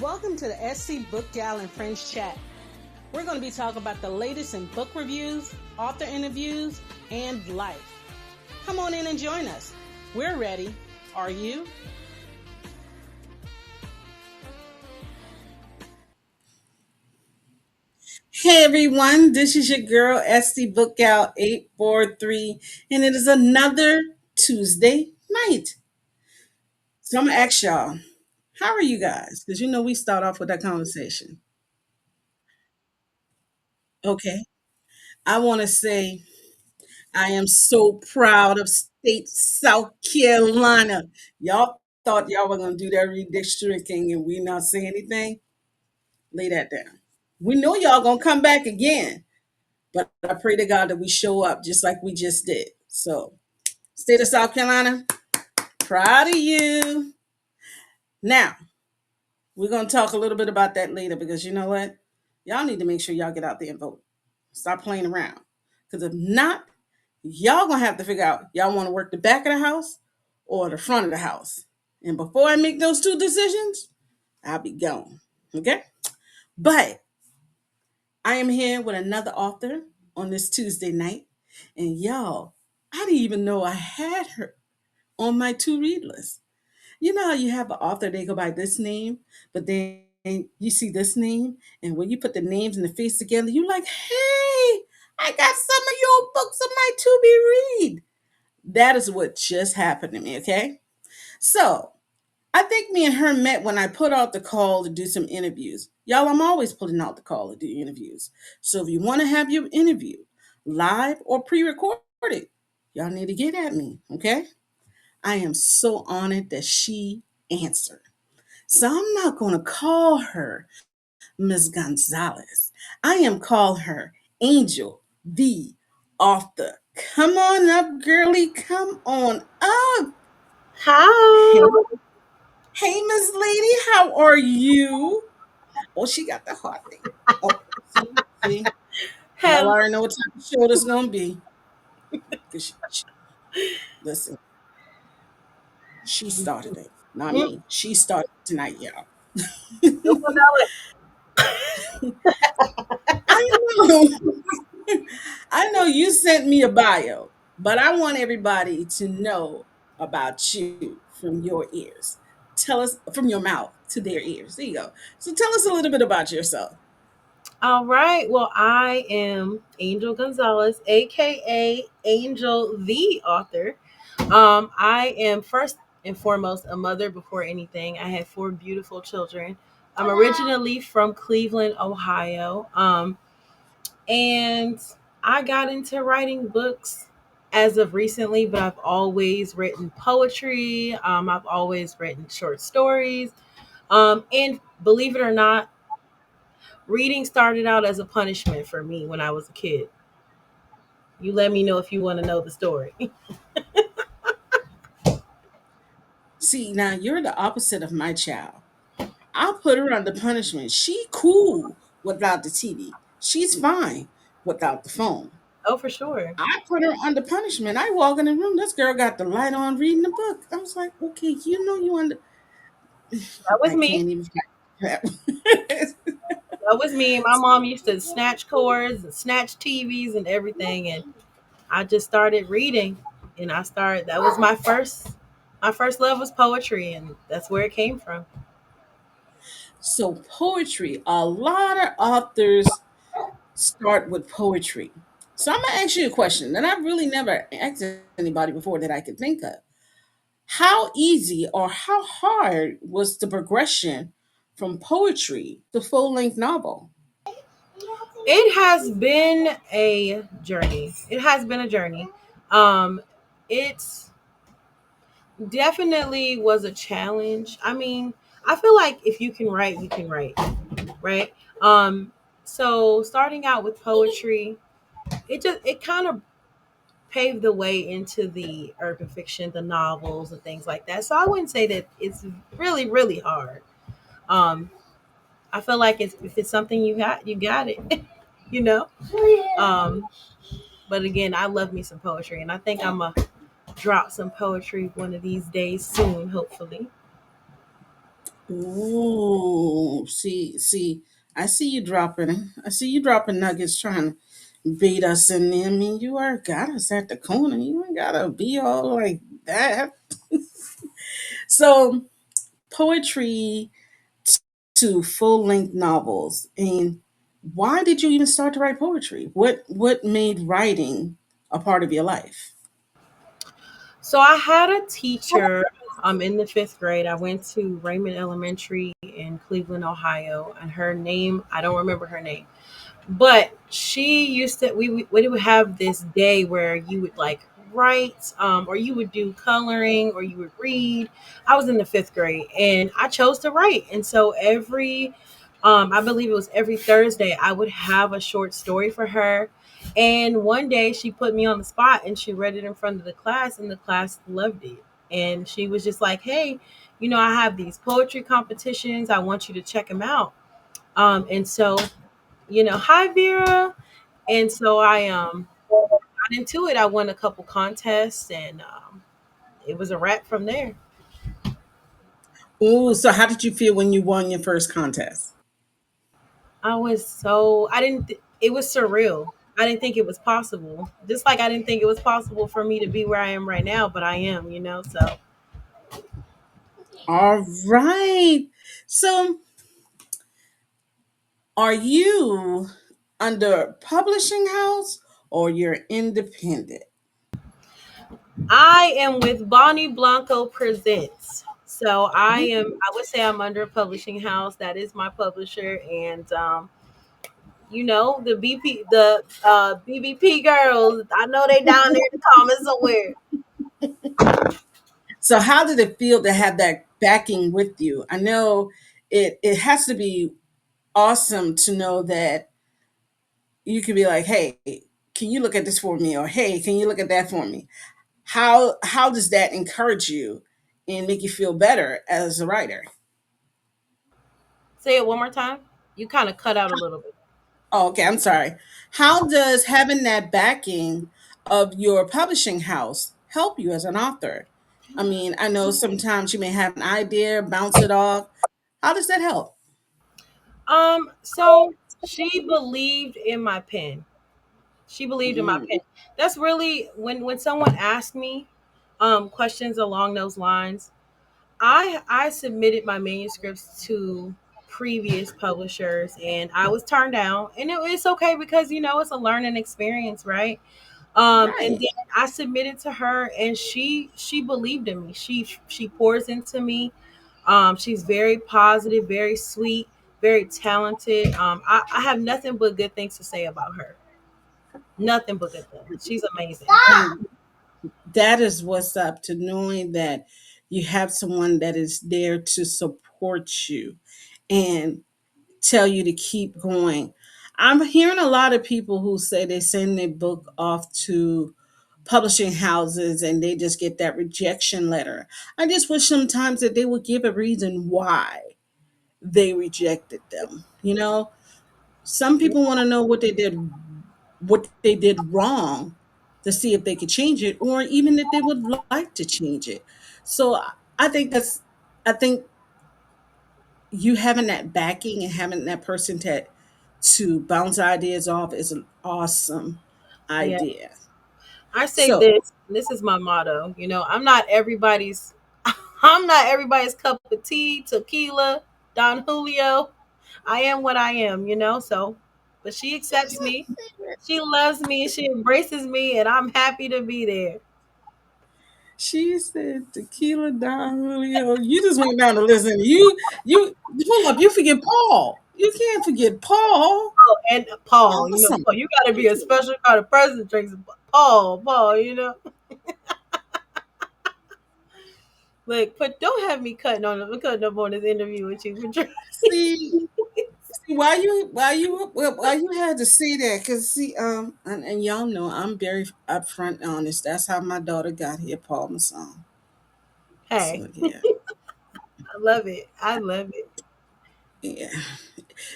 Welcome to the SC BookGal and Friends Chat. We're going to be talking about the latest in book reviews, author interviews, and life. Come on in and join us. We're ready. Are you? Hey everyone, this is your girl SD Bookout 843, and it is another Tuesday night. So I'm gonna ask y'all, how are you guys? Because you know we start off with that conversation. Okay. I want to say I am so proud of state South Carolina. Y'all thought y'all were gonna do that redistricting and we not say anything. Lay that down. We know y'all gonna come back again, but I pray to God that we show up just like we just did. So state of South Carolina, proud of you. Now, we're going to talk a little bit about that later because you know what? Y'all need to make sure y'all get out there and vote. Stop playing around. Because if not, y'all going to have to figure out y'all want to work the back of the house or the front of the house. And before I make those two decisions, I'll be gone. Okay? But I am here with another author on this Tuesday night. And y'all, I didn't even know I had her on my to read list. You know how you have an author, they go by this name, but then you see this name, and when you put the names and the face together, you're like, hey, I got some of your books on my to be read. That is what just happened to me, okay? So I think me and her met when I put out the call to do some interviews. Y'all, I'm always putting out the call to do interviews. So if you want to have your interview live or pre recorded, y'all need to get at me, okay? I am so honored that she answered. So I'm not going to call her Miss Gonzalez. I am call her Angel the author. Come on up, girly. Come on up. Hi. Hey, hey, Miss Lady, how are you? Oh, she got the heart thing. Oh, see, y'all Hello. already know what type of show this gonna be. 'Cause listen, she started it, not Mm, me. She started tonight, y'all. no one know I know. I know you sent me a bio, but I want everybody to know about you from your ears. Tell us from your mouth to their ears. There you go. So tell us a little bit about yourself. All right. Well, I am Angel Gonzalez, aka Angel the author. I am first and foremost a mother before anything. I have four beautiful children. I'm originally from Cleveland, Ohio. And I got into writing books as of recently, but I've always written poetry. I've always written short stories. And believe it or not, reading started out as a punishment for me when I was a kid. You let me know if you want to know the story. See, now you're the opposite of my child. I'll put her under punishment. She cool without the TV. She's fine without the phone. Oh, for sure. I put her under punishment. I walk in the room. This girl got the light on, reading the book. I was like, okay, you know you under. That was I me. can't even. That was me. My mom used to snatch cords and snatch TVs and everything, and I just started reading. And I started. That was my first. My first love was poetry, and that's where it came from. So poetry, a lot of authors start with poetry. So I'm gonna ask you a question that I've really never asked anybody before that I could think of. How easy or how hard was the progression from poetry to full length novel? It has been a journey. It has been a journey. It's definitely was a challenge. I mean, I feel like if you can write, you can write, right? So starting out with poetry, it kind of paved the way into the urban fiction, the novels and things like that. So I wouldn't say that it's really, really hard. Um, I feel like if it's something you got it, you know. Um, but again, I love me some poetry, and I think I'm a drop some poetry one of these days soon, hopefully. Ooh, see, I see you dropping. I see you dropping nuggets, trying to beat us in there. I mean, you are got us at the corner. You ain't gotta be all like that. So, poetry to full length novels, and why did you even start to write poetry? What made writing a part of your life? So I had a teacher in the fifth grade. I went to Raymond Elementary in Cleveland, Ohio, and her name, I don't remember her name. But she used to, we would have this day where you would like write, or you would do coloring, or you would read. I was in the fifth grade and I chose to write. And so I believe it was every Thursday, I would have a short story for her. And one day she put me on the spot and she read it in front of the class, and the class loved it. And she was just like, hey, I have these poetry competitions. I want you to check them out. And so hi Vera. And so I got into it. I won a couple contests, and it was a wrap from there. Ooh, so how did you feel when you won your first contest? I didn't, it was surreal. I didn't think it was possible. Just like I didn't think it was possible for me to be where I am right now, but I am. So All right. So, are you under a publishing house or you're independent? I am with Bonnie Blanco Presents. So I would say I'm under a publishing house. That is my publisher. And the BBP girls. I know they down there in the comments somewhere. So, how did it feel to have that backing with you? I know it has to be awesome to know that you can be like, "Hey, can you look at this for me?" or "Hey, can you look at that for me?" How does that encourage you and make you feel better as a writer? Say it one more time. You kind of cut out a little bit. Oh, okay, I'm sorry. How does having that backing of your publishing house help you as an author? I mean, I know sometimes you may have an idea, bounce it off. How does that help? So she believed in my pen. She believed in my Mm, pen. That's really when someone asked me questions along those lines. I submitted my manuscripts to previous publishers and I was turned down, and it's okay because it's a learning experience, right? And right. then I submitted to her, and she believed in me. She pours into me. She's very positive, very sweet, very talented. I have nothing but good things to say about her. Nothing but good things. She's amazing. And that is what's up, to knowing that you have someone that is there to support you and tell you to keep going. I'm hearing a lot of people who say they send their book off to publishing houses and they just get that rejection letter. I just wish sometimes that they would give a reason why they rejected them. Some people want to know what they did wrong to see if they could change it, or even if they would like to change it. So I think I think you having that backing and having that person to bounce ideas off is an awesome Yeah. idea. I say So this is my motto. I'm not everybody's I'm not everybody's cup of tea, tequila, Don Julio. I am what I am. So but she accepts me. She loves me, she embraces me, and I'm happy to be there. she said tequila Don Julio. You just went down to listen. You hold up, you forget Paul. You can't forget Paul. Oh, and Paul, Awesome. Paul, you gotta be a special kind of person that drinks Paul. Like, but don't have me cutting up on this interview with you for drinking. See, why you had to say that? Cause see, and y'all know I'm very upfront and honest. That's how my daughter got here, Paul Masson. Hey, So yeah, I love it. I love it. yeah,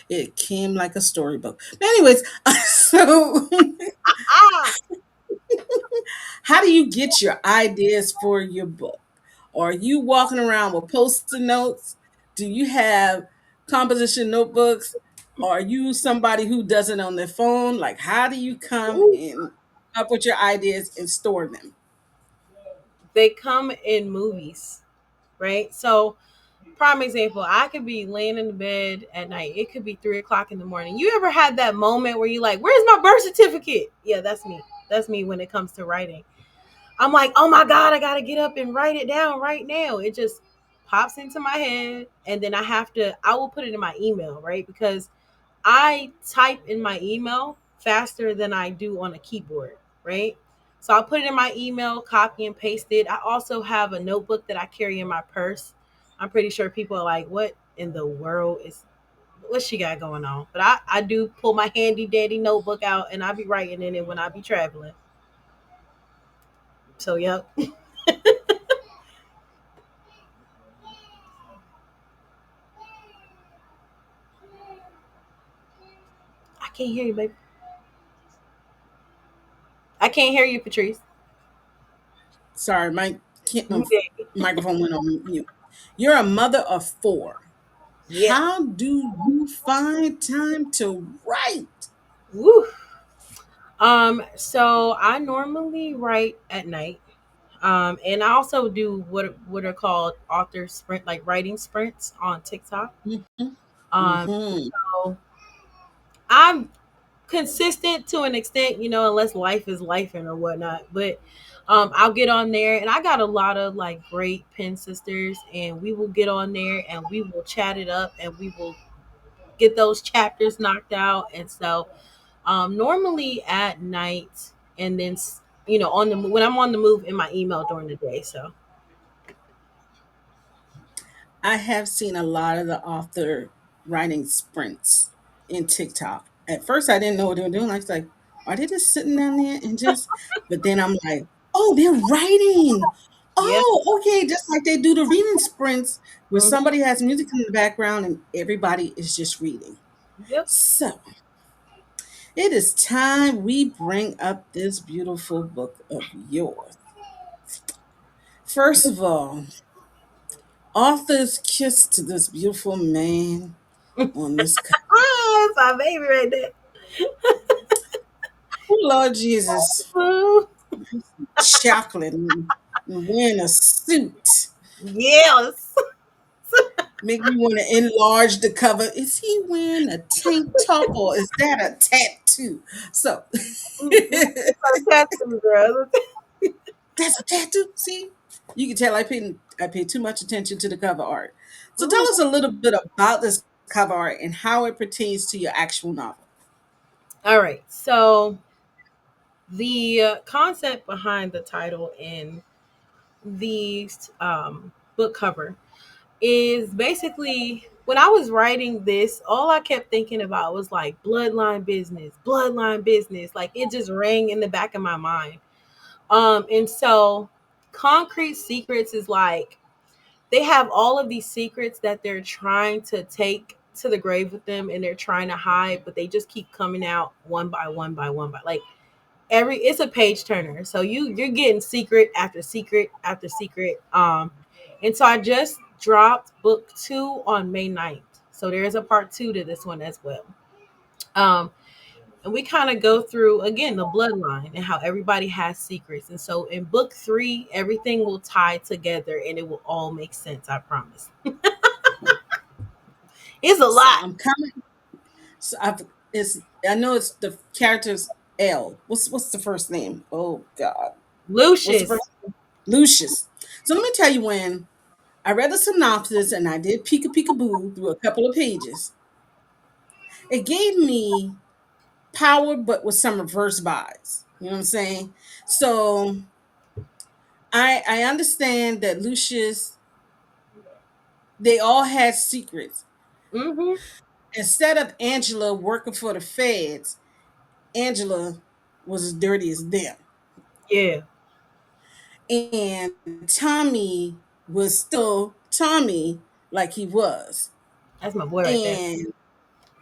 it came like a storybook. But anyways, so Ah, how do you get your ideas for your book? Are you walking around with post-it notes? Do you have composition notebooks? Or are you somebody who does it on their phone? Like, how do you come Ooh, and up with your ideas and store them? they come in movies, right? So, prime example, I could be laying in the bed at night. It could be 3 o'clock in the morning. You ever had that moment where you like, where's my birth certificate? Yeah, that's me. That's me when it comes to writing. I'm like, oh my God, I gotta get up and write it down right now. It just pops into my head. And then I will put it in my email, right? Because I type in my email faster than I do on a keyboard, right? So I'll put it in my email, copy and paste it. I also have a notebook that I carry in my purse. I'm pretty sure people are like, what in the world is what she got going on? But I do pull my handy dandy notebook out and I be writing in it when I be traveling. So yep. I can't hear you, baby. I can't hear you, Patrice. Sorry, my Okay. microphone went on mute. You're a mother of four. Yeah. How do you find time to write? Woo. So I normally write at night. And I also do what are called author sprint, like writing sprints on TikTok. Mhm, mhm. So I'm consistent to an extent, unless life is life and or whatnot. But I'll get on there, and I got a lot of like great pen sisters, and we will get on there and we will chat it up, and we will get those chapters knocked out. And so, normally at night, and then when I'm on the move in my email during the day. So I have seen a lot of the author writing sprints in TikTok. At first, I didn't know what they were doing. I was like, are they just sitting down there and just, but then I'm like, oh, they're writing. yeah. Oh, okay. Just like they do the reading sprints where Hmm. somebody has music in the background and everybody is just reading. Yep. So it is time we bring up this beautiful book of yours. First of all, author's kiss to this beautiful man on this cover. That's my baby right there. Oh, Lord Jesus, Ooh, chocolate and wearing a suit. yes. Make me want to enlarge the cover. Is he wearing a tank top or is that a tattoo? So It's a tattoo, girl. that's a tattoo. See, you can tell I paid too much attention to the cover art. So tell us Mhm. a little bit about this cover art and how it pertains to your actual novel. All right. So the concept behind the title and the book cover is basically when I was writing this, all I kept thinking about was like bloodline business, bloodline business. Like it just rang in the back of my mind. And so Concrete Secrets is like they have all of these secrets that they're trying to take to the grave with them and they're trying to hide, but they just keep coming out one by one by one by like every it's a page turner. So you're getting secret after secret after secret. And so I just dropped book 2 on May 9th. So there is a part 2 to this one as well. Um and we kind of go through again the bloodline and how everybody has secrets. And so in book 3, everything will tie together and it will all make sense, I promise. It's a So lot. I'm coming. So I know it's the character's L. What's the first name? Oh God. What's the Lucius. first Lucius. So let me tell you when I read the synopsis and I did peekaboo through a couple of pages. It gave me power, but with some reverse vibes. You know what I'm saying? So I understand that Lucius, they all had secrets. Mm-hmm. Instead of Angela working for the feds, Angela was as dirty as them. Yeah, And Tommy was still Tommy like he was. that's my boy right there. And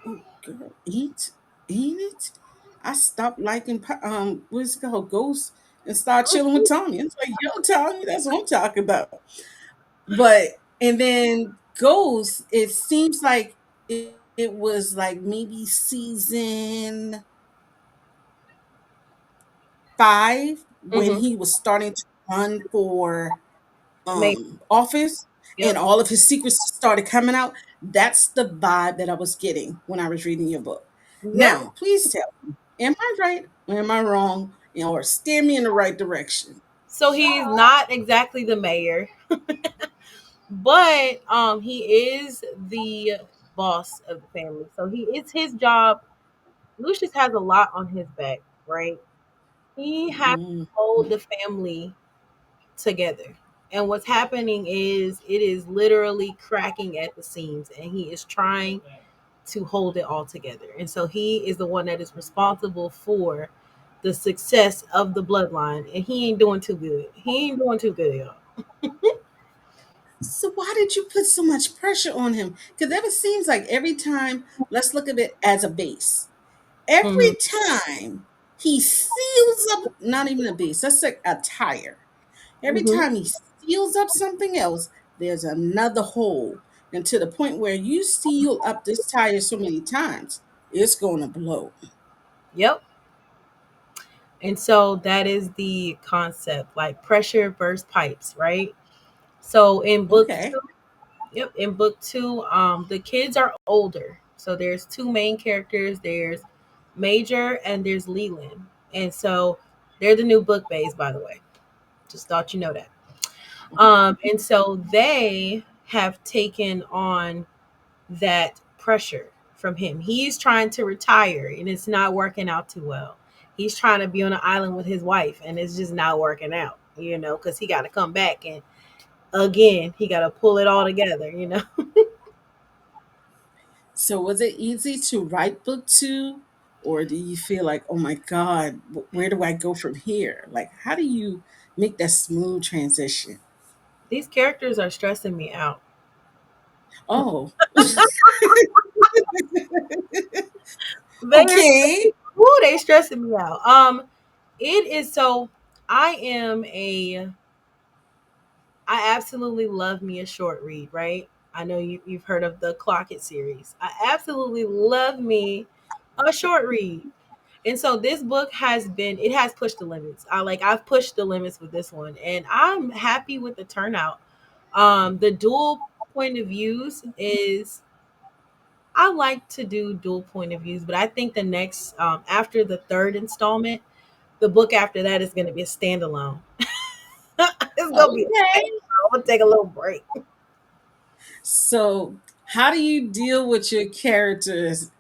oh, girl, ain't it? I stopped liking what's it called, Ghost, and start chilling with Tommy. It's like, yo, Tommy, that's what I'm talking about. But and then goes, it seems like it was like maybe season 5 when Mm-hmm. he was starting to run for Maybe. office and Yep. all of his secrets started coming out. That's the vibe that I was getting when I was reading your book. Yep. Now, please tell me, am I right or am I wrong? Or steer me in the right direction. So he's not exactly the mayor, but he is the boss of the family. So he it's his job. Lucius has a lot on his back, right? He has to Mm. hold the family together. And what's happening is it is literally cracking at the seams, and he is trying to hold it all together. And so he is the one that is responsible for the success of the bloodline, and he ain't doing too good. He ain't doing too good, y'all. So why did you put so much pressure on him? Because it seems like every time, let's look at it as a base. Hmm. Every time he seals up, not even a base, that's like a tire. Every Hmm. time he seals up something else, there's another hole. And to the point where you seal up this tire so many times, it's going to blow. Yep. And so that is the concept, like pressure burst pipes, right? So in book Okay. two, yep, in book two, the kids are older. So there's two main characters. There's Major and there's Leland. And so they're the new book bays, by the way. Just thought you know that. And so they have taken on that pressure from him. He's trying to retire and it's not working out too well. He's trying to be on an island with his wife and it's just not working out, because he got to come back and again, he got to pull it all together. So was it easy to write book two? Or do you feel like, oh my God, where do I go from here? Like, how do you make that smooth transition? These characters are stressing me out. Oh, They are, okay. ooh, they stressing me out. It is so. I am a I absolutely love me a short read, right? I know you've heard of the Clock It series. I absolutely love me a short read. And so this book it has pushed the limits. I've pushed the limits with this one and I'm happy with the turnout. The dual point of views is I like to do dual point of views, but I think the next after the third installment, the book after that is going to be a standalone. It's going to be a Okay. standalone. I'm going to take a little break. So, how do you deal with your characters?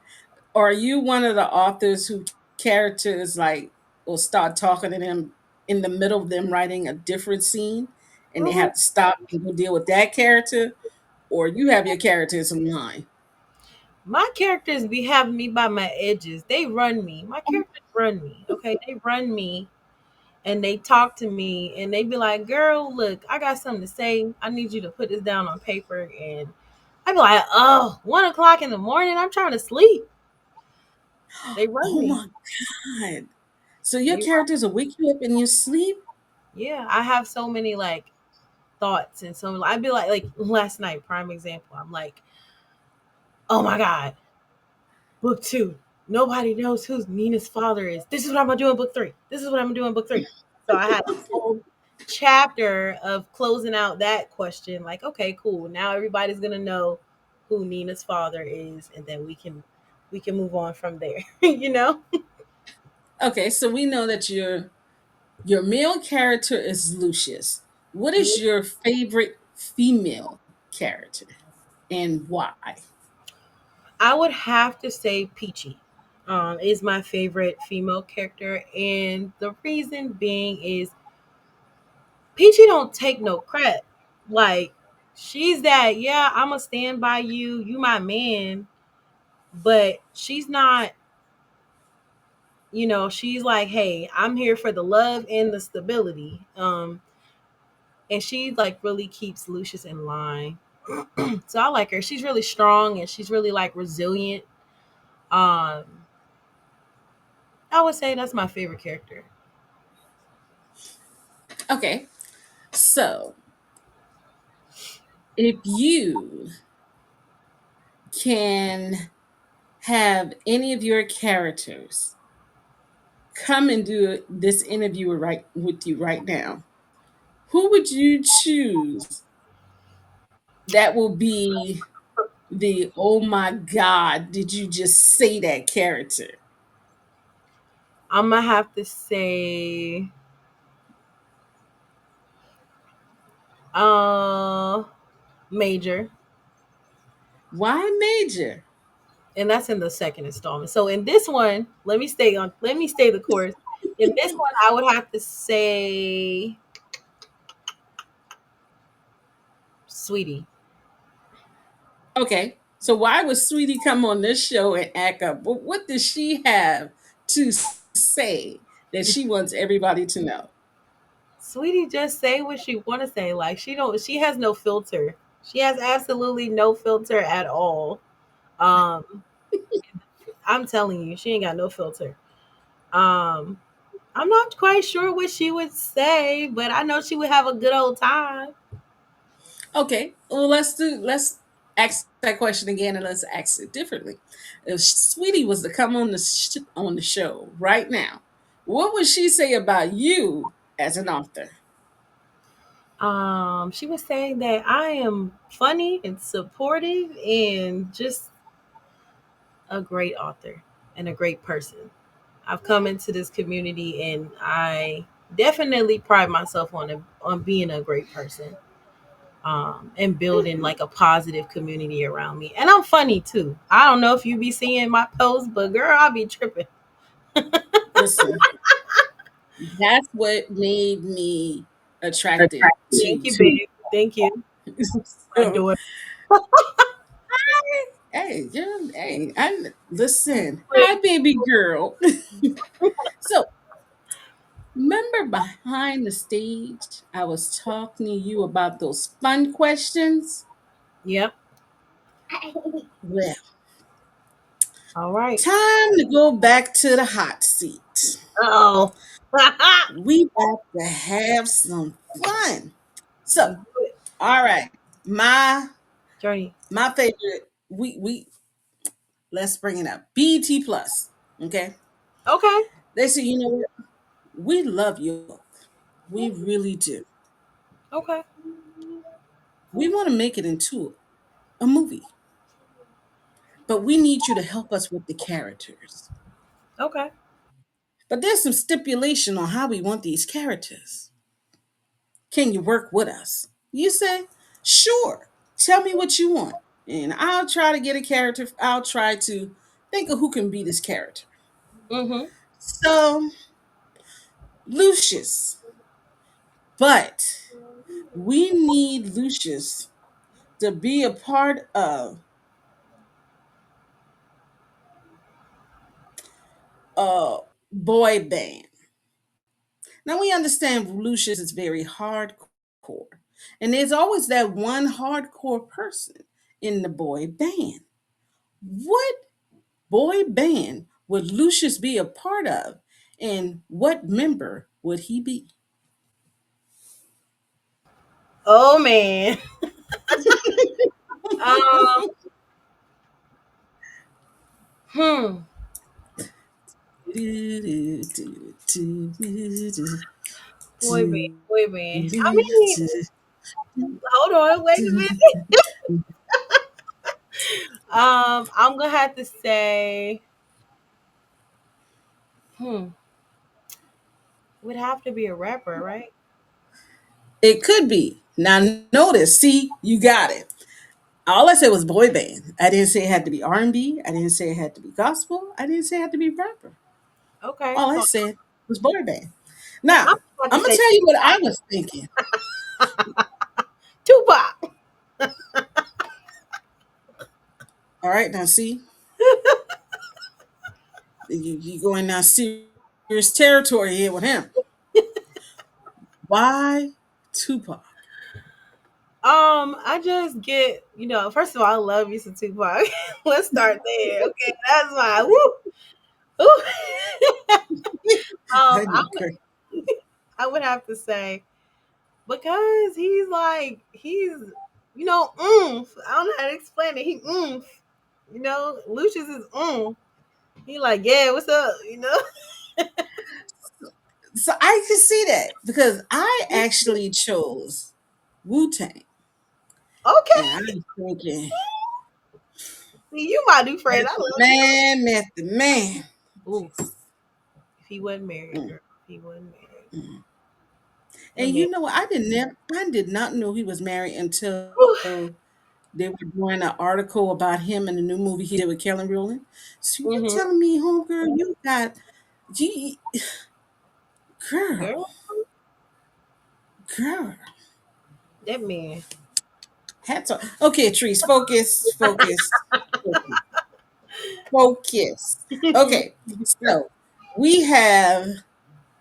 Are you one of the authors who characters like will start talking to them in the middle of them writing a different scene and they Mhm. have to stop and go deal with that character? Or you have your characters in line? My characters be having me by my edges. They run me. My characters run me. Okay, they run me and they talk to me and they be like, "Girl, look, I got something to say. I need you to put this down on paper." And I be like, "Oh, 1 o'clock in the morning. I'm trying to sleep." They run Oh me. my God. So your They run. characters will wake you up in your sleep? Yeah, I have so many like thoughts and so I'd be like last night, prime example. I'm like, "Oh my god, book two. Nobody knows who Nina's father is. This is what I'm gonna do in book three. This is what I'm gonna do in book three." So I had a whole chapter of closing out that question. Like, okay, cool. Now everybody's gonna know who Nina's father is, and then we can move on from there. you know? Okay, so we know that your male character is Lucius. What is your favorite female character and why? I would have to say Peachy. Is my favorite female character, and the reason being is Peachy don't take no crap. Like she's that, yeah, I'ma stand by you, you my man, but she's not, she's like, hey, I'm here for the love and the stability. And she like really keeps Lucius in line. So I like her. She's really strong and she's really like resilient. Um, I would say that's my favorite character. Okay, so if you can have any of your characters come and do this interview right with you right now, who would you choose that will be the oh my god, did you just say that character? I'm gonna have to say, uh, Major, Why Major? and that's in the second installment. So in this one, let me stay the course. In this one, I would have to say, Sweetie. Okay, so why would Sweetie come on this show and act up? What does she have to say that she wants everybody to know? Sweetie just say what she want to say. Like she has no filter. She has absolutely no filter at all. Um, I'm telling you, she ain't got no filter. Um, I'm not quite sure what she would say, but I know she would have a good old time. Okay, well let's ask that question again and let's ask it differently. If Sweetie was to come on on the show right now, what would she say about you as an author? She was saying that I am funny and supportive and just a great author and a great person. I've come into this community and I definitely pride myself on being a great person. And building like a positive community around me. And I'm funny too. I don't know if you be seeing my posts, but girl, I'll be tripping. Listen, that's what made me attracted Thank to you, Sweetie. babe. Thank you. My So, daughter. hey, girl, hey, listen, hi, baby girl. So, remember behind the stage, I was talking to you about those fun questions? Yep. Well, All right. time to go back to the hot seat. Oh. We got to have some fun. So, Let's do it. all right, my Journey. my favorite. We let's bring it up. BT Plus. Okay, Okay. they say you know what? We love your book. We really do. Okay. We want to make it into a movie, but we need you to help us with the characters. Okay. But there's some stipulation on how we want these characters. Can you work with us? You say, sure. Tell me what you want. And I'll try to get a character. I'll try to think of who can be this character. Mm-hmm. So, Lucius. But we need Lucius to be a part of a boy band. Now we understand Lucius is very hardcore. And there's always that one hardcore person in the boy band. What boy band would Lucius be a part of? And what member would he be? Oh man. Um. Hmm. Boy band. Boy band. I mean, hold on. Wait a minute. I'm gonna have to say. Hmm. Would have to be a rapper, right? It could be. Now notice, see, you got it. All I said was boy band. I didn't say it had to be R&B. I didn't say it had to be gospel. I didn't say it had to be rapper. Okay. All I So said was boy band. I'm Now, about to I'm gonna say tell you what I was thinking. Tupac. All right, now see, you going now serious territory here with him. Why Tupac? I just get, first of all, I love you some Tupac. Let's start there. Okay, that's fine. Woo! Ooh. I I know, would Craig. I would have to say because he's oomph. I don't know how to explain it. He oomph. Lucius is He like, yeah, what's up? So I can see that because I actually chose Wu Tang, and Okay. I'm thinking See, you my new friend. I Method love you. Man, Method Man. Ooh, if he wasn't married, Mm, girl. If he wasn't married. mm. That And man. you know what? I did not know he was married Whew. until they were doing an article about him in the new movie he did with Kelly Rowland. So you Mm-hmm. telling me, homegirl, you got you girl, Girl, girl. that man. Hats off. Okay, Trees, focus, focus. Okay, so we have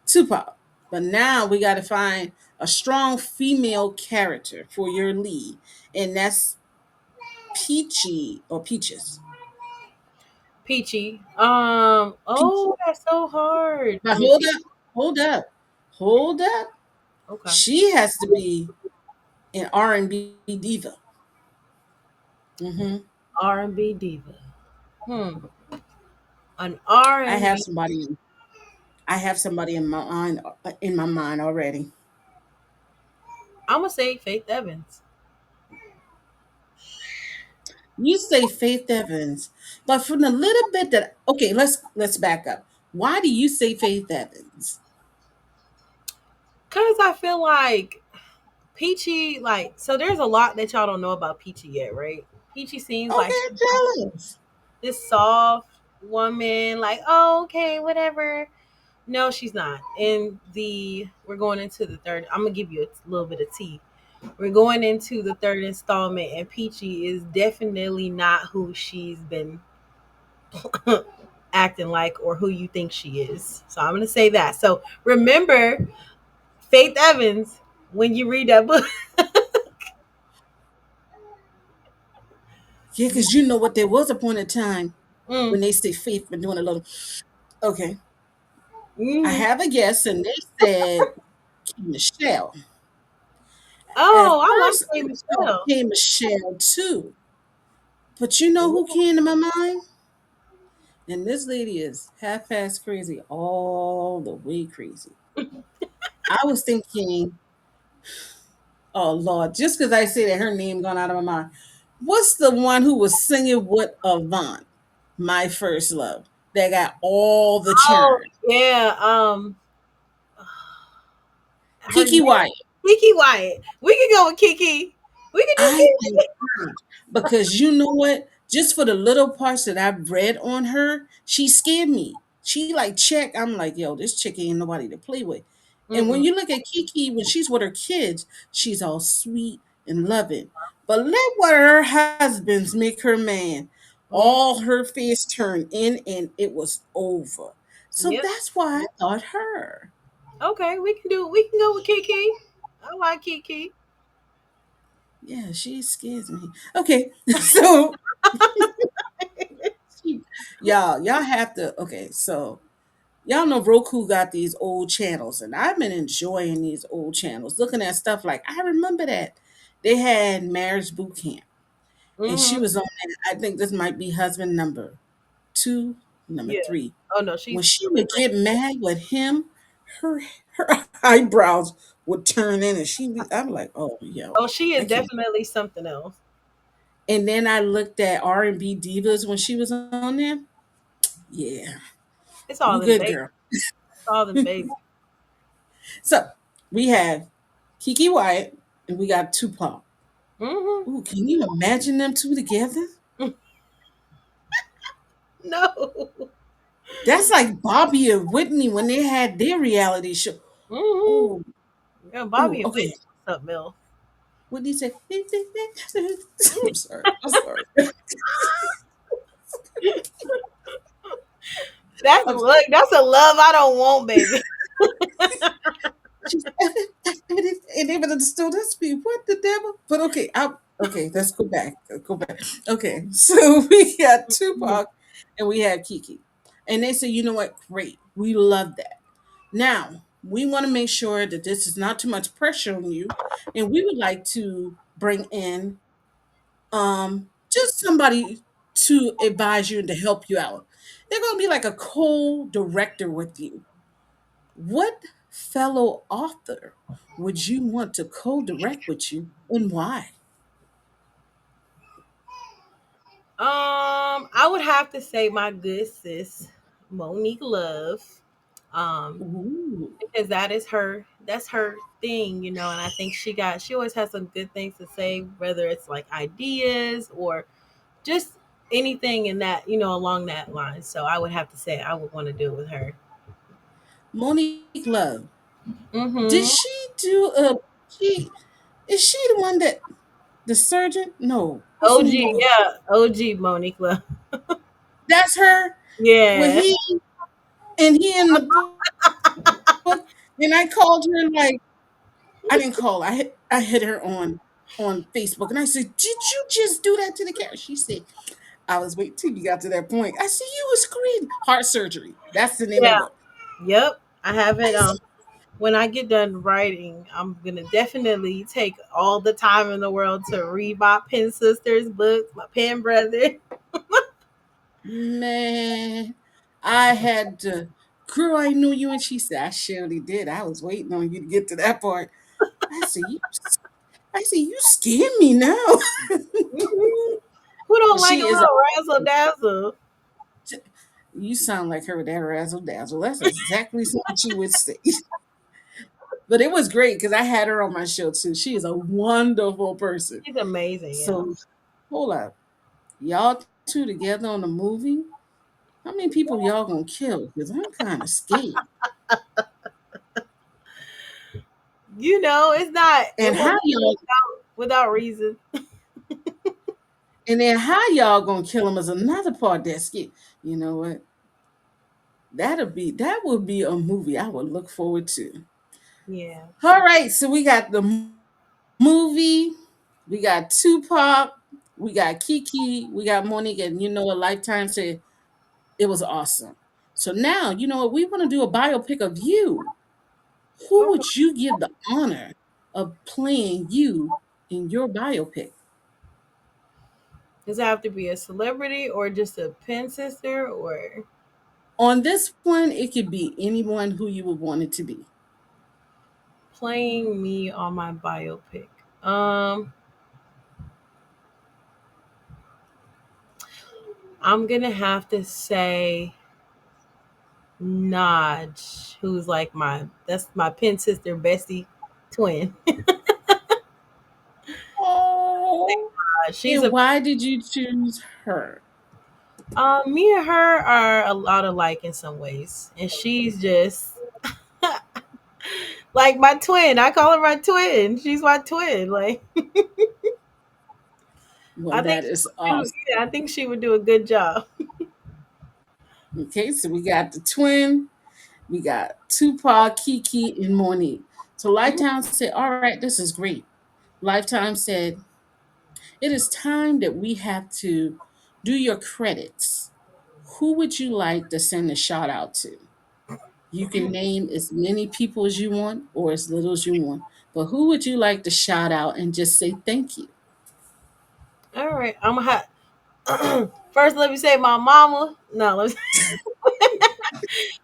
Tupac, but now we got to find a strong female character for your lead, and that's Peachy or Peaches. Peachy. Peachy. Oh, that's so hard. But Let me see. hold up, hold up. Okay. She has to be an R&B diva. Hmm. R&B diva. Hmm. An I have R&B. somebody. I have somebody in my mind already. I'm gonna say Faith Evans. You say Faith Evans, but from the little bit that okay, let's back up. Why do you say Faith Evans? Cause I feel like Peachy, like, so there's a lot that y'all don't know about Peachy yet, right? Peachy seems like Okay, she's tell us. this soft woman, like, oh, okay, whatever. No, she's not. And we're going into the third. I'm gonna give you a little bit of tea. We're going into the third installment, and Peachy is definitely not who she's been acting like or who you think she is. So I'm gonna say that. So remember Faith Evans when you read that book. Yeah, because you know what? There was a point in time Mm, when they say Faith been doing a little. Okay, I mhm. have a guess, and they said Michelle. Oh, At I like first, I Faith thought Michelle. K Michelle too, but you know who Ooh. came to my mind? And this lady is half past crazy, all the way crazy. I was thinking, oh Lord, just because I say that her name gone out of my mind. What's the one who was singing with Avant, My First Love, that got all the Oh churn? yeah. Her Kiki name Wyatt. Kiki Wyatt. We can go with Kiki. We can do I think Kiki. her, because you know what? Just for the little parts that I've read on her, she scared me. She like check. I'm like, yo, this chick ain't nobody to play with. And when Mm-mm. you look at Kiki when she's with her kids, she's all sweet and loving. But let one of her husbands make her man. Mm. All her face turned in and it was over. So Yep. that's why I thought her. Okay, we can go with Kiki. I like Kiki. Yeah, she scares me. Okay, so y'all have to okay, so y'all know Roku got these old channels, and I've been enjoying these old channels, looking at stuff like I remember that they had Marriage Boot Camp, and she Mm-hmm. was on that. I think this might be husband number two, number Yeah. three. Oh no, When she's she would get mad with him, her her eyebrows would turn in, and I'm like, oh yo, she I is can't. definitely something else. And then I looked at R&B divas when she was on there. Yeah, It's you all in good baby. girl. It's all in baby. So we have Kiki Wyatt and we got Tupac. Mm-hmm. Ooh, can you imagine them two together? No. That's like Bobby and Whitney when they had their reality show. Mm-hmm. Ooh, Yeah, ooh, Bobby and okay. Whitney. What's up, Mill? Whitney said, I'm sorry. I'm sorry. That's I'm look. That's a love I don't want, baby. She's and they would understood us me. What the devil? But okay, okay, let's go back. Go back. Okay, so we got Tupac and we have Kiki. And they say, you know what? Great. We love that. Now, we want to make sure that this is not too much pressure on you. And we would like to bring in just somebody to advise you and to help you out. They're going to be like a co-director with you. What fellow author would you want to co-direct with you and why? I would have to say my good sis, Monique Love. Um, Ooh, because that's her thing, you know, and I think she always has some good things to say, whether it's like ideas or just anything in that, you know, along that line. So I would have to say I would want to do it with her. Monique Love. Did Mm-hmm. she do a she is she the one that the surgeon? No. What's the name OG, of it? yeah, OG Monique Love. That's her. When Yeah, he in the book and I called her like I didn't call. I hit her on Facebook and I said, "Did you just do that to the cat?" She said, "I was waiting till you got to that point." I said, "You was screaming heart surgery." That's the name of the yeah, book. yep. I have I it. said, When I get done writing, I'm gonna definitely take all the time in the world to read my pen sister's books, my pen brother. "Man, I had to." Girl, I knew you, and she said, "I surely did. I was waiting on you to get to that part." I said, you scared me now." Mhm. Who don't like a She is a little razzle dazzle? You sound like her with that razzle dazzle. That's exactly what she would say. But it was great because I had her on my show too. She is a wonderful person. She's amazing, yeah. So hold up. Y'all two together on a movie? How many people y'all gonna kill? Because I'm kind of scared. You know, it And won't how be y'all without reason. and then how y'all gonna kill them is another part that's scary. You know what? That would be a movie I would look forward to. Yeah. All right, so we got the movie, we got Tupac, we got Kiki, we got Monique, and you know what? Lifetime said it was awesome. So now, you know what? We want to do a biopic of you. Who Okay. would you give the honor of playing you in your biopic? Does it have to be a celebrity or just a pen sister or On this one, it could be anyone who you would want it to be. playing me on my biopic? Um, I'm gonna have to say Naj, who's like that's my pen sister bestie twin. Oh, She's and a why did you choose her? me and her are a lot alike in some ways, and she's just like my twin. I call her my twin. She's my twin. Like Well, I think that she is would do. awesome. Yeah, I think she would do a good job. Okay, so we got the twin, we got Tupac, Kiki, and Monique. So Lifetime said, "All right, this is great." Lifetime said, "It is time that we have to do your credits. Who would you like to send a shout out to? You can name as many people as you want or as little as you want, but who would you like to shout out and just say thank you?" All right, I'm gonna first. Let me say my mama. No, let me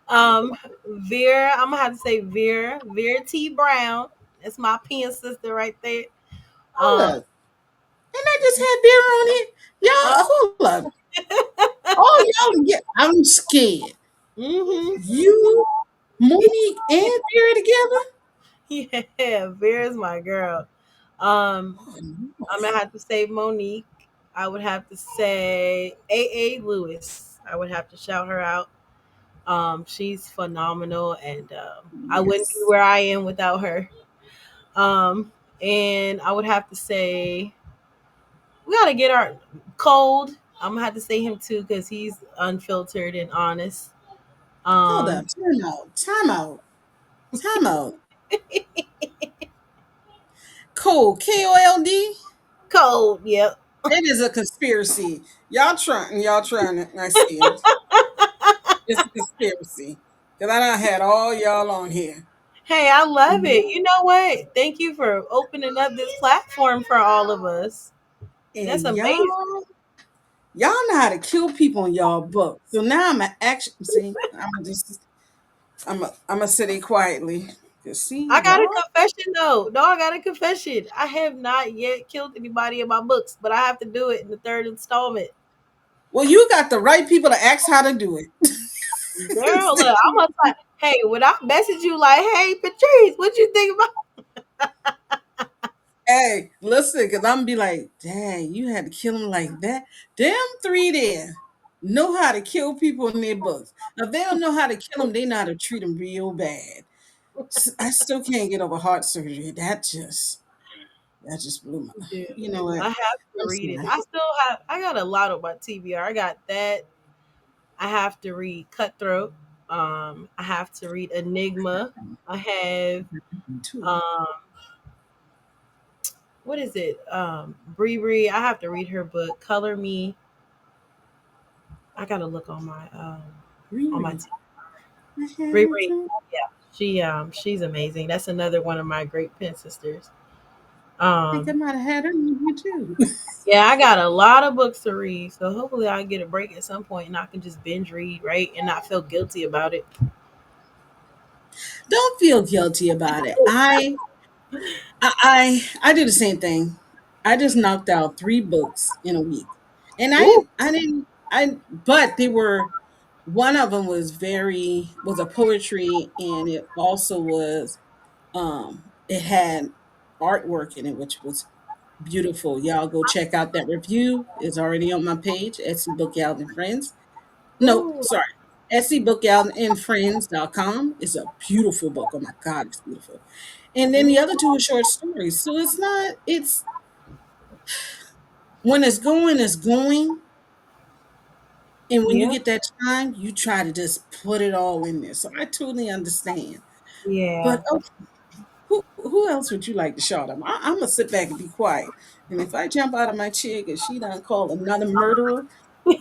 Um, Vera, I'm gonna have to say Vera T. Brown. That's my pen sister right there. Hold Um, up. And I just had beer on it. Y'all, uh, hold up. Oh, y'all get, I'm scared. mm-hmm. You, Monique, and Vera together? Yeah, Vera's my girl. Um, Oh, I'm gonna have to say Monique. I would have to say A. Lewis. I would have to shout her out. She's phenomenal, and I wouldn't be yes. where I am without her. Um, and I would have to say we gotta get our cold. I'm gonna have to say him too because he's unfiltered and honest. Hold Um, up. Time out. Time out. Time out. Cold. KOLD? cold. Yep. It is a conspiracy. Y'all trying to, I see it. It's a conspiracy. Because I done had all y'all on here. Hey, I love And it. You know what? Thank you for opening up this platform for all of us. That's amazing. y'all Y'all know how to kill people in y'all book. So now I'm a action. See, I'm gonna sit there quietly. Cause see, I got a y'all. confession though. No, I got a confession. I have not yet killed anybody in my books, but I have to do it in the third installment. Well, you got the right people to ask how to do it. Girl, look, I'm gonna like, hey, when I message you like, hey, Patrice, what you think about? Hey, listen, because I'm gonna be like, dang, you had to kill him like that. Them three there know how to kill people in their books. Now, if they don't know how to kill them, they know how to treat them real bad. I still can't get over heart surgery. That just blew my. Yeah, You know what? I have to I'm read it. sorry. I still have. I got a lot on my TBR. I got that. I have to read Cutthroat. I have to read Enigma. I have Me too. um, what is it? Bree Bree. I have to read her book. Color Me. I gotta look on my Riri, T. I Bree had a Bree. dream. Yeah, she's amazing. That's another one of my great pen sisters. I think I Um, might have had her in here too. yeah, I got a lot of books to read, so hopefully I get a break at some point and I can just binge read, right, and not feel guilty about it. Don't feel guilty about it. I do the same thing. I just knocked out 3 books in a week, and Ooh, but they were one of them was a poetry, and it also was it had artwork in it, which was beautiful. Y'all go check out that review. It's already on my page, Etsy Book Out and Friends. No, ooh, sorry. Etsy Book Out and Friends.com is a beautiful book. Oh my God, it's beautiful. And then the ooh, other two are short stories. So it's when it's going. And when you yeah, get that time, you try to just put it all in there. So I totally understand. yeah. But okay, who else would you like to shout out? I'm gonna sit back and be quiet. And if I jump out of my chair because she done called another murderer,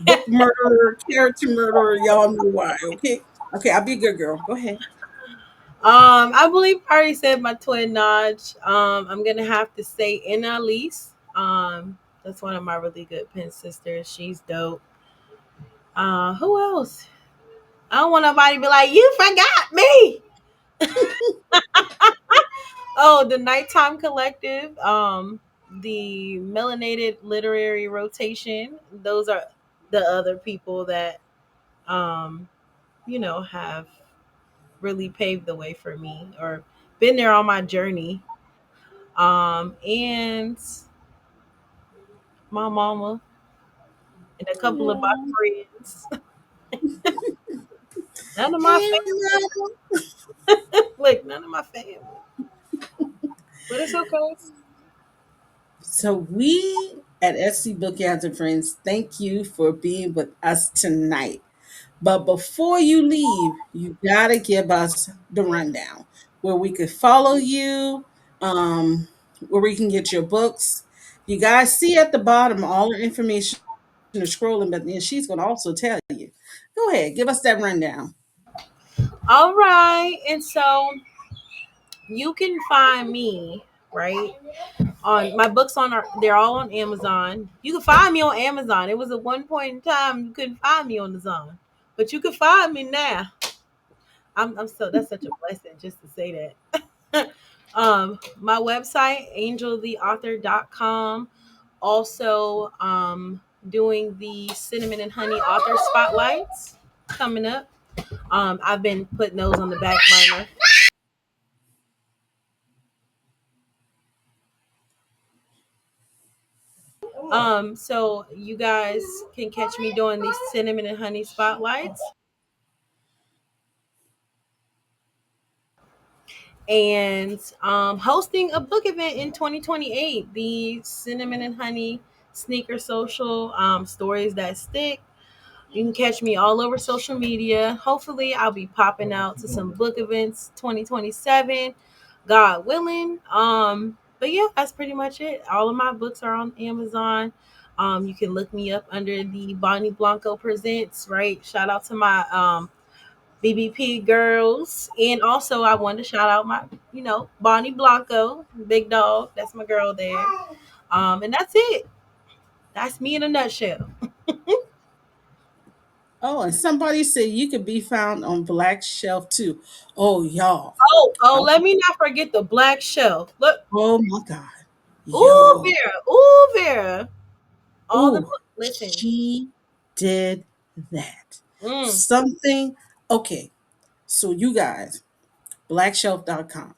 book murderer, character murderer, y'all know why, okay? Okay, I'll be a good girl. Go ahead. I believe I already said my twin Notch. I'm gonna have to say Annalise. That's one of my really good pen sisters. She's dope. Who else? I don't want nobody to be like, you forgot me. Oh, the Nighttime Collective, the Melanated Literary Rotation. Those are the other people that, um, have really paved the way for me or been there on my journey. And my mama and a couple of my Yeah. friends. None of my Hey, family. mama. Look, none of my family. But it's okay. So we at SC Book and Friends, thank you for being with us tonight. But before you leave, you gotta give us the rundown where we could follow you, where we can get your books. You guys see at the bottom all the information is scrolling, but then she's gonna also tell you. Go ahead, give us that rundown. All right. And so you can find me, right? On my books they're all on Amazon. You can find me on Amazon. It was at one point in time you couldn't find me on the Zon. But you can find me now. I'm so that's such a blessing just to say that. My website, angeltheauthor.com. Also, doing the cinnamon and honey author spotlights coming up. I've been putting those on the back burner. So you guys can catch me doing these cinnamon and honey spotlights and hosting a book event in 2028, the Cinnamon and Honey Sneaker Social, stories that stick. You can catch me all over social media. Hopefully, I'll be popping out to some book events 2027, God willing. But yeah, that's pretty much it. All of my books are on Amazon. You can look me up under the Bonnie Blanco Presents, right? Shout out to my BBP girls. And also, I wanted to shout out my, Bonnie Blanco, big dog. That's my girl there. And that's it. That's me in a nutshell. Oh, and somebody said you could be found on Black Shelf too. Oh, y'all. Oh, I- let me not forget the black shelf. Look, oh my God. ooh, Yo. Vera, ooh, Vera. All the Ooh, book. Listen, she did that. mm, Something. Okay. So you guys, blackshelf.com.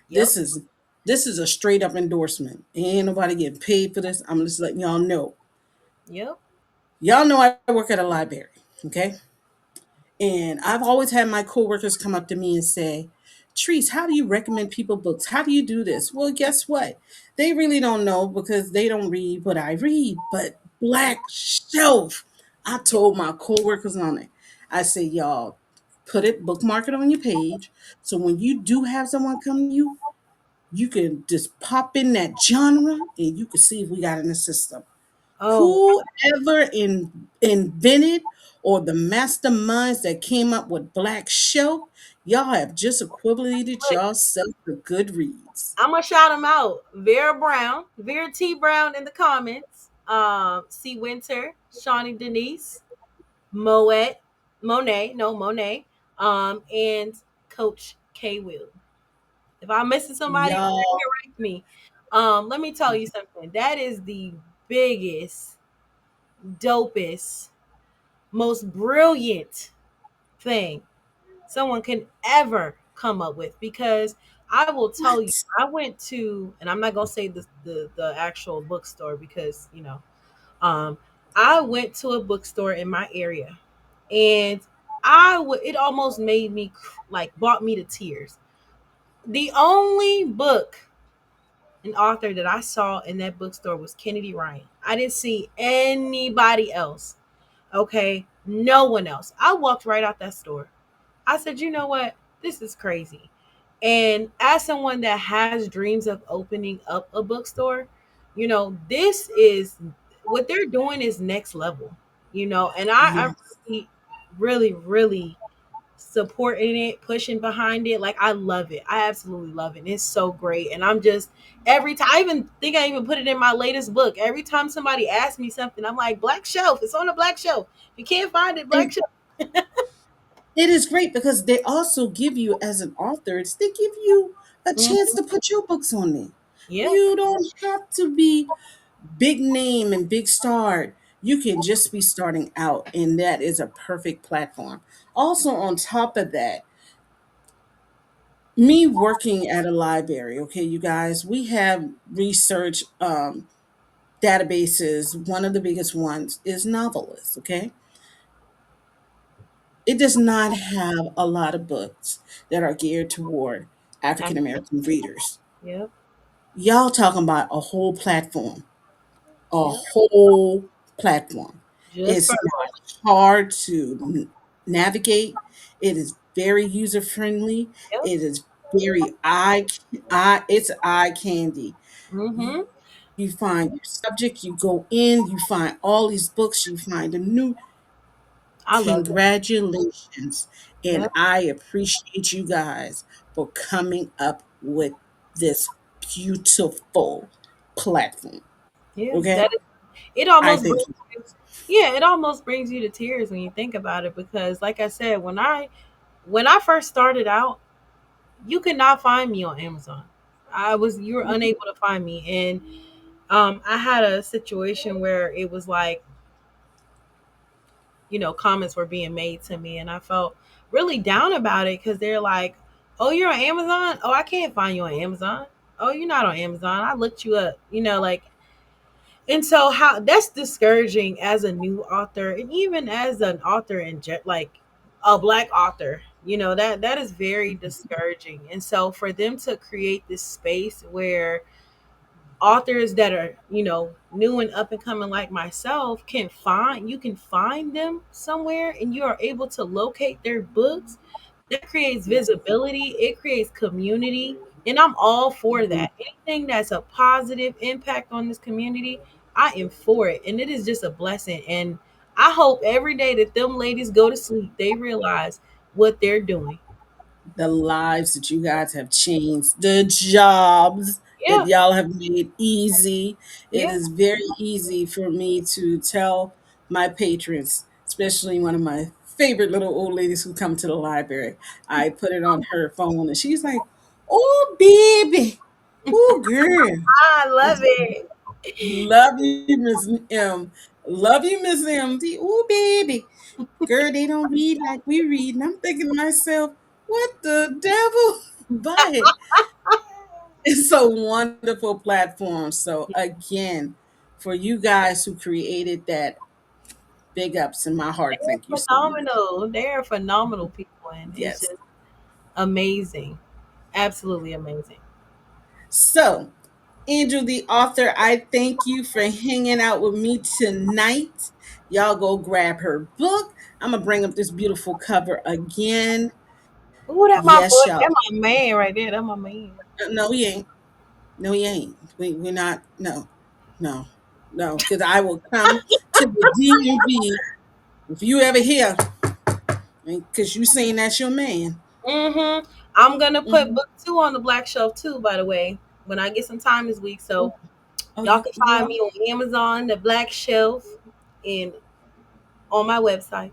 yep, This is this is a straight up endorsement. Ain't nobody getting paid for this. I'm just letting y'all know. yep. Y'all know I work at a library. Okay. And I've always had my coworkers come up to me and say, Treese, how do you recommend people books? How do you do this? Well, guess what? They really don't know because they don't read what I read. But Black Shelf, I Yep. told my coworkers on it. I say, y'all, put it, bookmark it on your page. So when you do have someone come to you, you can just pop in that genre and you can see if we got it in the system. Oh, Whoever invented or the masterminds that came up with Black Shelf, y'all have just equated look, yourself to good reads. I'm gonna shout them out. Vera Brown, Vera T. Brown in the comments. C. Winter, Shawnee Denise, Moet, Monet, no Monet, and Coach K. Will. If I'm missing somebody, Y'all, correct me. Let me tell you something. That is the biggest, dopest, most brilliant thing someone can ever come up with, because I will tell you, what? I went to, and I'm not gonna say the actual bookstore because um I went to a bookstore in my area, and it almost made me like brought me to tears. The only book and author that I saw in that bookstore was Kennedy Ryan. I didn't see anybody else. Okay, no one else. I walked right out that store. I said, you know what? This is crazy. And as someone that has dreams of opening up a bookstore, this is what they're doing is next level, and I'm Yes. really, really, really supporting it, pushing behind it. Like, I love it. I absolutely love it. And it's so great. And I'm just, every time, I even think I even put it in my latest book. Every time somebody asks me something, I'm like, black shelf. It's on the black shelf. If you can't find it, black It, shelf. it is great because they also give you, as an author, they give you a chance Mhm. to put your books on there. Yeah. You don't have to be big name and big star. You can just be starting out, and that is a perfect platform. Also, on top of that, me working at a library, okay, you guys, we have research databases. One of the biggest ones is novelists, okay? It does not have a lot of books that are geared toward African American readers. Yep. Y'all talking about a whole platform, a Yep. whole platform. Just for It's not hard to navigate. It is very user friendly. yep. It is very it's eye candy. Mm-hmm. You find your subject, you go in, you find all these books, you find a new. I love it. Congratulations. And Yep. I appreciate you guys for coming up with this beautiful platform. Yeah. Okay? That is, it I almost think brings you, yeah, it almost brings you to tears when you think about it, because like I said, when I first started out, you could not find me on Amazon. You were unable to find me. And I had a situation where it was like, comments were being made to me, and I felt really down about it, because they're like, oh, you're on Amazon? Oh, I can't find you on Amazon. Oh, you're not on Amazon. I looked you up, like. And so, how that's discouraging as a new author, and even as an author like a black author, that is very discouraging. And so, for them to create this space where authors that are, new and up and coming like myself you can find them somewhere, and you are able to locate their books, that creates visibility, it creates community, and I'm all for that. Anything that's a positive impact on this community, I am for it, and it is just a blessing. And I hope every day that them ladies go to sleep, they realize what they're doing. the lives that you guys have changed, the jobs that Yeah. y'all have made easy. It Yeah. is very easy for me to tell my patrons, especially one of my favorite little old ladies who come to the library. I put it on her phone and she's like, "Oh, baby. Oh, girl. I I love said, it. love you, Miss M. Love you, Miss M. Oh, baby. Girl, they don't read like we read." And I'm thinking to myself, what the devil? But it's a wonderful platform. So, again, for you guys who created that, big ups in my heart. They're Thank you so much. phenomenal. They're phenomenal people, and it's Yes. just amazing. Absolutely amazing. So, Andrew, the author, I thank you for hanging out with me tonight. Y'all go grab her book. I'm going to bring up this beautiful cover again. Ooh, that my Yes, boy. y'all. That my man right there. That my man. No, he ain't. No, he ain't. We're not. No, no, no. Because I will come to the DMV if you ever hear, because you saying that's your man. Mm-hmm. I'm gonna put Hmm. book two on the black shelf too. By the way, when I get some time this week, Oh, so oh, y'all can you find are? me on Amazon, the black shelf, and on my website.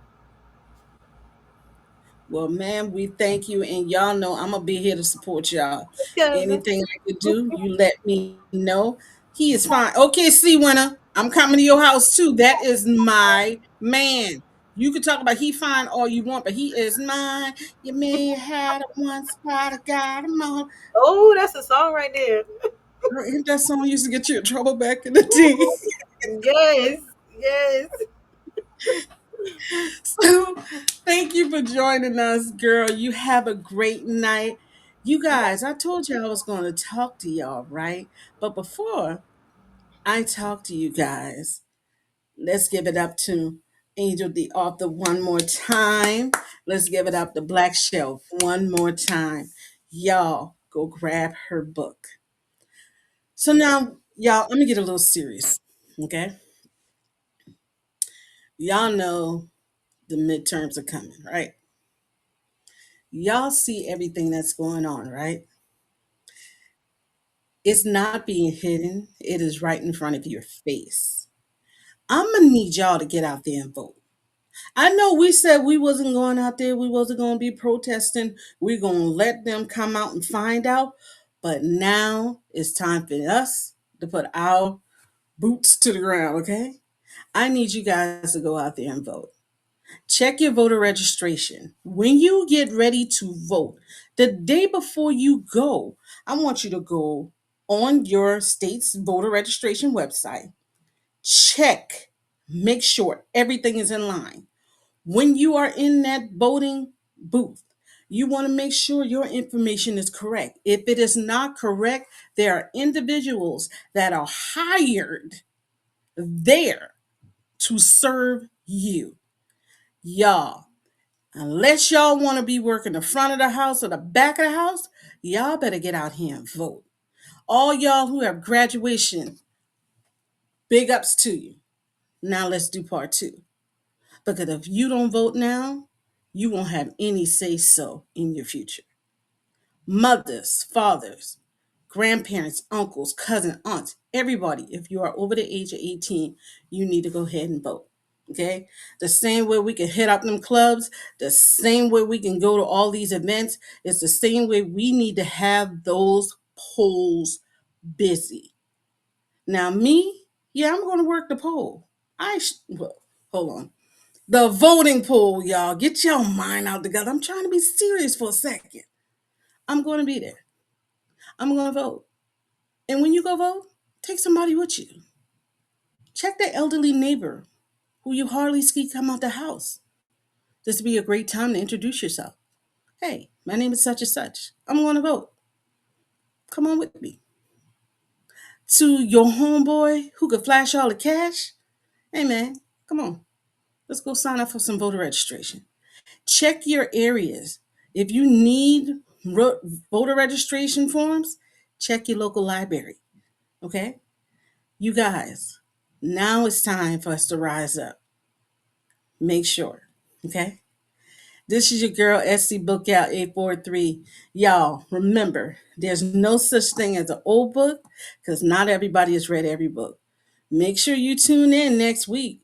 Well, ma'am, we thank you, and y'all know I'm gonna be here to support y'all. Cousin. Anything I could do, you let me know. He is fine. Okay, see, winner, I'm coming to your house too. That is my man. You can talk about he fine all you want, but he is mine. You may have had it once, but I got him all. Oh, that's a song right there. Girl, if that song used to get you in trouble back in the day. Yes, yes. So, thank you for joining us, girl. You have a great night. You guys, I told you I was going to talk to y'all, right? But before I talk to you guys, let's give it up to Angel the author one more time. Let's give it up to Black Shelf one more time. Y'all, go grab her book. So now, y'all, let me get a little serious, okay? Y'all know the midterms are coming, right? Y'all see everything that's going on, right? It's not being hidden, it is right in front of your face. I'm gonna need y'all to get out there and vote. I know we said we wasn't going out there, we wasn't gonna be protesting, we're gonna let them come out and find out. But now it's time for us to put our boots to the ground, okay? I need you guys to go out there and vote. Check your voter registration. When you get ready to vote, the day before you go, I want you to go on your state's voter registration website, check, make sure everything is in line. When you are in that voting booth, you want to make sure your information is correct. If it is not correct, there are individuals that are hired there to serve you. Y'all, unless y'all want to be working the front of the house or the back of the house, y'all better get out here and vote. All y'all who have graduation, big ups to you. Now let's do part two. Because if you don't vote now, you won't have any say so in your future. Mothers, fathers, grandparents, uncles, cousins, aunts, everybody, if you are over the age of 18, you need to go ahead and vote. Okay? The same way we can hit up them clubs, the same way we can go to all these events, it's the same way we need to have those polls busy. Now, me, yeah, I'm going to work the poll. Well, hold on. The voting poll, y'all. Get your mind out together. I'm trying to be serious for a second. I'm going to be there. I'm going to vote. And when you go vote, take somebody with you. Check that elderly neighbor who you hardly see come out the house. This would be a great time to introduce yourself. Hey, my name is such and such. I'm going to vote. Come on with me. To your homeboy who could flash all the cash. Hey, man, come on. Let's go sign up for some voter registration. Check your areas. If you need voter registration forms, check your local library. Okay? You guys, now it's time for us to rise up. Make sure. Okay? This is your girl, SC Bookout 843. Y'all, remember, there's no such thing as an old book because not everybody has read every book. Make sure you tune in next week